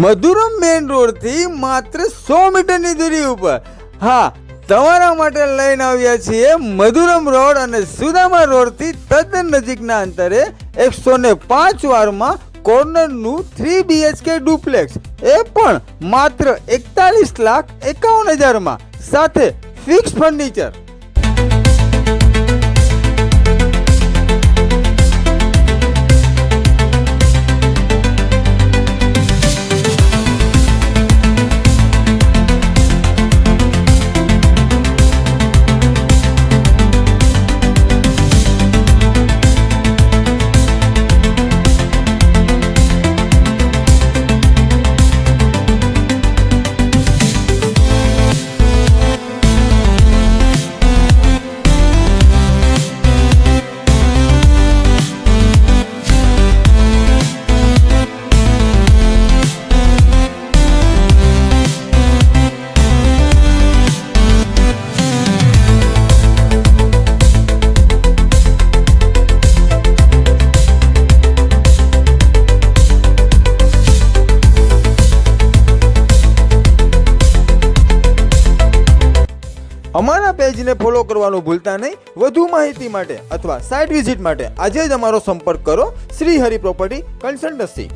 Madhuram main road થી માત્ર 100 મીટરની દૂરી ઉપર હા તમારા માટે લઈને આવ્યા છીએ મધુરમ રોડ અને સુદામા રોડ થી તદ્દન નજીકના અંતરે 105 વારમાં કોર્નરનું 3 BHK ડુપ્લેક્સ, એ પણ માત્ર 41,51,000 સાથે ફિક્સ ફર્નિચર. અમારા પેજને ફોલો કરવાનું ભૂલતા નહીં. વધુ માહિતી માટે અથવા સાઇટ વિઝિટ માટે આજે જ અમારો સંપર્ક કરો. Shri Hari property consultancy.